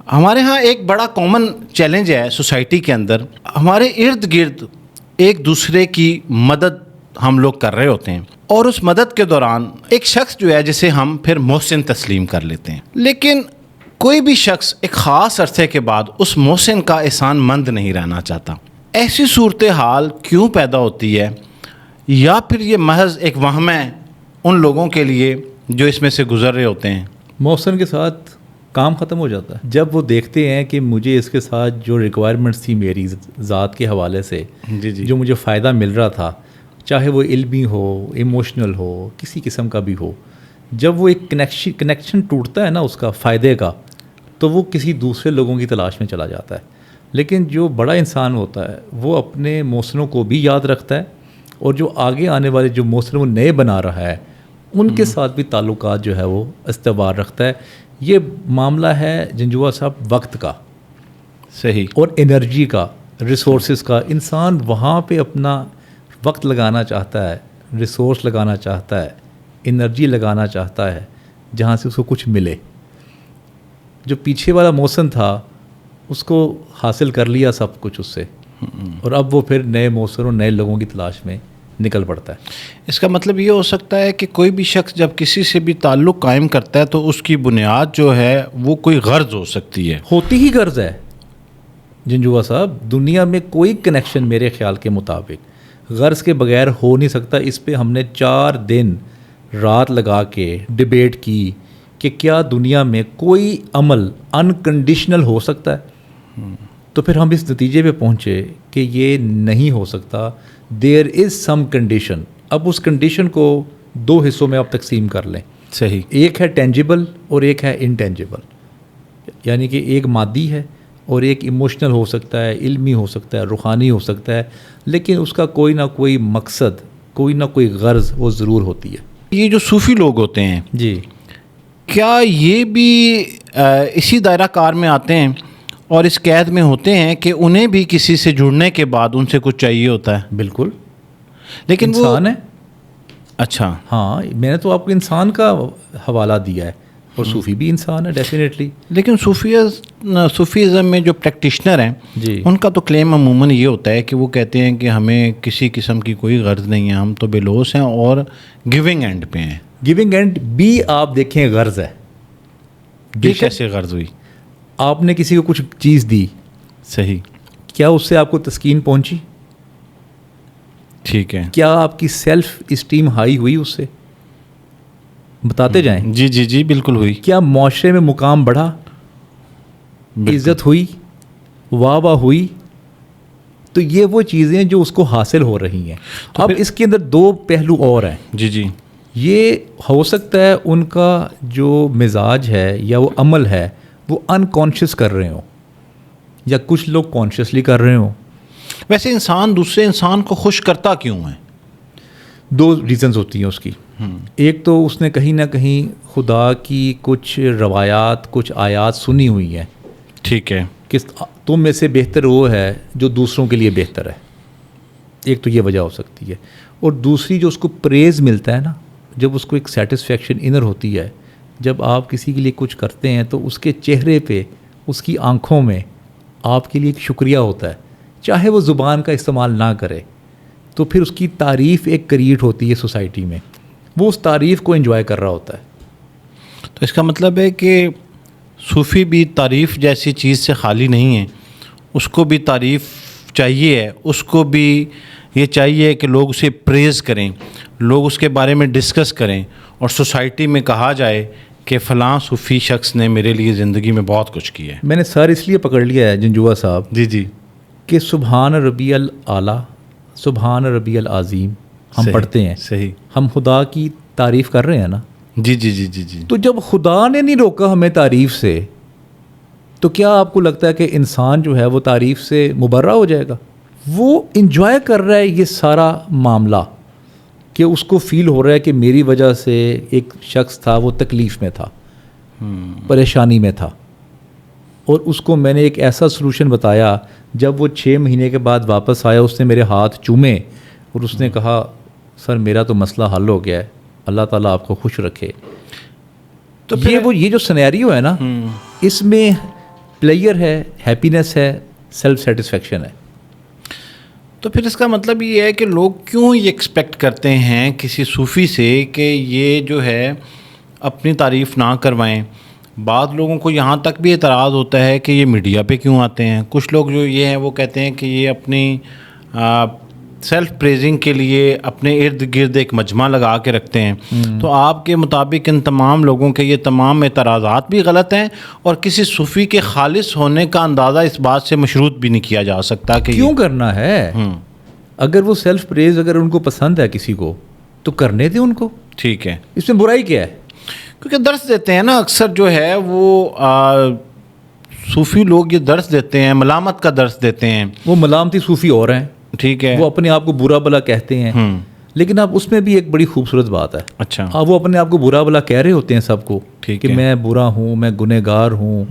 ہمارے ہاں ایک بڑا کامن چیلنج ہے سوسائٹی کے اندر، ہمارے ارد گرد ایک دوسرے کی مدد ہم لوگ کر رہے ہوتے ہیں، اور اس مدد کے دوران ایک شخص جو ہے جسے ہم پھر محسن تسلیم کر لیتے ہیں، لیکن کوئی بھی شخص ایک خاص عرصے کے بعد اس محسن کا احسان مند نہیں رہنا چاہتا۔ ایسی صورتحال کیوں پیدا ہوتی ہے؟ یا پھر یہ محض ایک وہم ہے ان لوگوں کے لیے جو اس میں سے گزر رہے ہوتے ہیں؟ محسن کے ساتھ کام ختم ہو جاتا ہے جب وہ دیکھتے ہیں کہ مجھے اس کے ساتھ جو ریکوائرمنٹس تھی میری ذات کے حوالے سے، جو مجھے فائدہ مل رہا تھا، چاہے وہ علمی ہو، ایموشنل ہو، کسی قسم کا بھی ہو، جب وہ ایک کنیکشن ٹوٹتا ہے نا اس کا فائدے کا، تو وہ کسی دوسرے لوگوں کی تلاش میں چلا جاتا ہے۔ لیکن جو بڑا انسان ہوتا ہے وہ اپنے محسنوں کو بھی یاد رکھتا ہے، اور جو آگے آنے والے جو محسن وہ نئے بنا رہا ہے ان کے ساتھ بھی تعلقات جو ہے وہ استوار رکھتا ہے۔ یہ معاملہ ہے جنجوعہ صاحب وقت کا، صحیح، اور انرجی کا، ریسورسز کا۔ انسان وہاں پہ اپنا وقت لگانا چاہتا ہے، ریسورس لگانا چاہتا ہے، انرجی لگانا چاہتا ہے جہاں سے اس کو کچھ ملے۔ جو پیچھے والا محسن تھا اس کو حاصل کر لیا سب کچھ اس سے، اور اب وہ پھر نئے محسن اور نئے لوگوں کی تلاش میں نکل پڑتا ہے۔ اس کا مطلب یہ ہو سکتا ہے کہ کوئی بھی شخص جب کسی سے بھی تعلق قائم کرتا ہے تو اس کی بنیاد جو ہے وہ کوئی غرض ہو سکتی ہے، ہوتی ہی غرض ہے جنجوعہ صاحب۔ دنیا میں کوئی کنیکشن میرے خیال کے مطابق غرض کے بغیر ہو نہیں سکتا۔ اس پہ ہم نے 4 دن رات لگا کے ڈیبیٹ کی کہ کیا دنیا میں کوئی عمل انکنڈیشنل ہو سکتا ہے، تو پھر ہم اس نتیجے پہ پہنچے کہ یہ نہیں ہو سکتا۔ دیر از سم کنڈیشن۔ اب اس کنڈیشن کو 2 حصوں میں آپ تقسیم کر لیں۔ صحیح، ایک ہے ٹینجیبل اور ایک ہے انٹینجیبل، یعنی کہ ایک مادی ہے اور ایک ایموشنل ہو سکتا ہے، علمی ہو سکتا ہے، روحانی ہو سکتا ہے، لیکن اس کا کوئی نہ کوئی مقصد، کوئی نہ کوئی غرض وہ ضرور ہوتی ہے۔ یہ جو صوفی لوگ ہوتے ہیں جی، کیا یہ بھی اسی دائرہ کار میں آتے ہیں اور اس قید میں ہوتے ہیں کہ انہیں بھی کسی سے جڑنے کے بعد ان سے کچھ چاہیے ہوتا ہے؟ بالکل، لیکن انسان ہے۔ اچھا، ہاں، میں نے تو آپ کو انسان کا حوالہ دیا ہے، اور صوفی بھی انسان ہے ڈیفینیٹلی۔ لیکن صوفیزم میں جو پریکٹیشنر ہیں جی، ان کا تو کلیم عموماً یہ ہوتا ہے کہ وہ کہتے ہیں کہ ہمیں کسی قسم کی کوئی غرض نہیں ہے، ہم تو بے لوث ہیں اور گیونگ اینڈ پہ ہیں۔ گیونگ اینڈ بھی آپ دیکھیں غرض ہے۔ یہ کیسے غرض ہوئی؟ آپ نے کسی کو کچھ چیز دی، صحیح، کیا اس سے آپ کو تسکین پہنچی؟ ٹھیک ہے، کیا آپ کی سیلف اسٹیم ہائی ہوئی اس سے؟ بتاتے جائیں۔ جی جی جی، بالکل ہوئی، کیا معاشرے میں مقام بڑھا، عزت ہوئی، واہ واہ ہوئی؟ تو یہ وہ چیزیں جو اس کو حاصل ہو رہی ہیں۔ اب اس کے اندر 2 پہلو اور ہیں۔ جی جی، یہ ہو سکتا ہے ان کا جو مزاج ہے یا وہ عمل ہے وہ انکانشیس کر رہے ہوں، یا کچھ لوگ کانشیسلی کر رہے ہوں۔ ویسے انسان دوسرے انسان کو خوش کرتا کیوں ہے؟ 2 ریزنز ہوتی ہیں اس کی۔ ایک تو اس نے کہیں نہ کہیں خدا کی کچھ روایات، کچھ آیات سنی ہوئی ہیں، ٹھیک ہے، کہ تم میں سے بہتر وہ ہے جو دوسروں کے لیے بہتر ہے۔ ایک تو یہ وجہ ہو سکتی ہے، اور دوسری جو اس کو پریز ملتا ہے نا، جب اس کو ایک سیٹسفیکشن انر ہوتی ہے، جب آپ کسی کے لیے کچھ کرتے ہیں تو اس کے چہرے پہ، اس کی آنکھوں میں آپ کے لیے ایک شکریہ ہوتا ہے، چاہے وہ زبان کا استعمال نہ کرے، تو پھر اس کی تعریف ایک کریٹ ہوتی ہے سوسائٹی میں، وہ اس تعریف کو انجوائے کر رہا ہوتا ہے۔ تو اس کا مطلب ہے کہ صوفی بھی تعریف جیسی چیز سے خالی نہیں ہے، اس کو بھی تعریف چاہیے ہے، اس کو بھی یہ چاہیے کہ لوگ اسے پریز کریں، لوگ اس کے بارے میں ڈسکس کریں، اور سوسائٹی میں کہا جائے کہ فلاں صوفی شخص نے میرے لیے زندگی میں بہت کچھ کیا ہے۔ میں نے سر اس لیے پکڑ لیا ہے جنجوعہ صاحب جی جی، کہ سبحان ربی الاعلیٰ، سبحان ربی العظیم ہم پڑھتے ہیں، صحیح، ہم خدا کی تعریف کر رہے ہیں نا۔ جی جی جی جی جی، تو جب خدا نے نہیں روکا ہمیں تعریف سے، تو کیا آپ کو لگتا ہے کہ انسان جو ہے وہ تعریف سے مبرہ ہو جائے گا؟ وہ انجوائے کر رہا ہے یہ سارا معاملہ، کہ اس کو فیل ہو رہا ہے کہ میری وجہ سے ایک شخص تھا وہ تکلیف میں تھا، پریشانی میں تھا، اور اس کو میں نے ایک ایسا سلوشن بتایا۔ جب وہ 6 مہینے کے بعد واپس آیا، اس نے میرے ہاتھ چومے اور اس نے کہا سر میرا تو مسئلہ حل ہو گیا ہے، اللہ تعالیٰ آپ کو خوش رکھے۔ تو یہ جو سینیریو ہے نا، اس میں پلیئر ہے, ہیپینس ہے, سیلف سیٹسفیکشن ہے. تو پھر اس کا مطلب یہ ہے کہ لوگ کیوں یہ ایکسپیکٹ کرتے ہیں کسی صوفی سے کہ یہ جو ہے اپنی تعریف نہ کروائیں. بعض لوگوں کو یہاں تک بھی اعتراض ہوتا ہے کہ یہ میڈیا پہ کیوں آتے ہیں. کچھ لوگ جو یہ ہیں وہ کہتے ہیں کہ یہ اپنی سیلف پریزنگ کے لیے اپنے ارد گرد ایک مجمع لگا کے رکھتے ہیں. تو آپ کے مطابق ان تمام لوگوں کے یہ تمام اعتراضات بھی غلط ہیں اور کسی صوفی کے خالص ہونے کا اندازہ اس بات سے مشروط بھی نہیں کیا جا سکتا کہ کیوں کرنا ہے. اگر وہ سیلف پریز اگر ان کو پسند ہے کسی کو تو کرنے دیں ان کو, ٹھیک ہے, اس میں برائی کیا ہے. کیونکہ درس دیتے ہیں نا اکثر جو ہے وہ صوفی لوگ یہ درس دیتے ہیں, ملامت کا درس دیتے ہیں. وہ ملامتی صوفی اور ہیں, ٹھیک ہے, وہ اپنے آپ کو برا بلا کہتے ہیں. لیکن اب اس میں بھی ایک بڑی خوبصورت بات ہے. اچھا, وہ اپنے آپ کو برا بلا کہہ رہے ہوتے ہیں سب کو کہ میں برا ہوں, میں گنہگار ہوں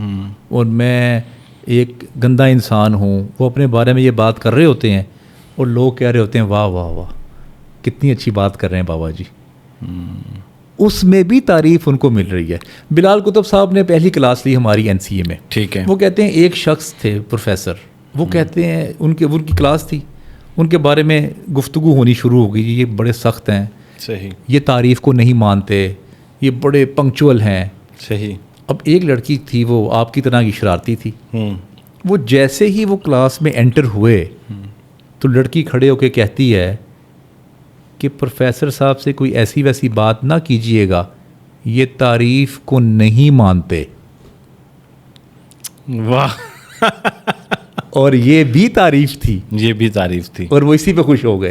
اور میں ایک گندا انسان ہوں. وہ اپنے بارے میں یہ بات کر رہے ہوتے ہیں اور لوگ کہہ رہے ہوتے ہیں واہ واہ واہ کتنی اچھی بات کر رہے ہیں بابا جی. اس میں بھی تعریف ان کو مل رہی ہے. بلال کتب صاحب نے پہلی کلاس لی ہماری NCA میں, ٹھیک ہے. وہ کہتے ہیں ایک شخص تھے پروفیسر, وہ کہتے ہیں ان کی کلاس تھی, ان کے بارے میں گفتگو ہونی شروع ہو گئی. یہ بڑے سخت ہیں, صحیح, یہ تعریف کو نہیں مانتے, یہ بڑے پنکچول ہیں. صحیح. اب ایک لڑکی تھی وہ آپ کی طرح کی شرارتی تھی. وہ جیسے ہی وہ کلاس میں انٹر ہوئے تو لڑکی کھڑے ہو کے کہتی ہے کہ پروفیسر صاحب سے کوئی ایسی ویسی بات نہ کیجیے گا, یہ تعریف کو نہیں مانتے. واہ. اور یہ بھی تعریف تھی, یہ بھی تعریف تھی, اور وہ اسی پہ خوش ہو گئے.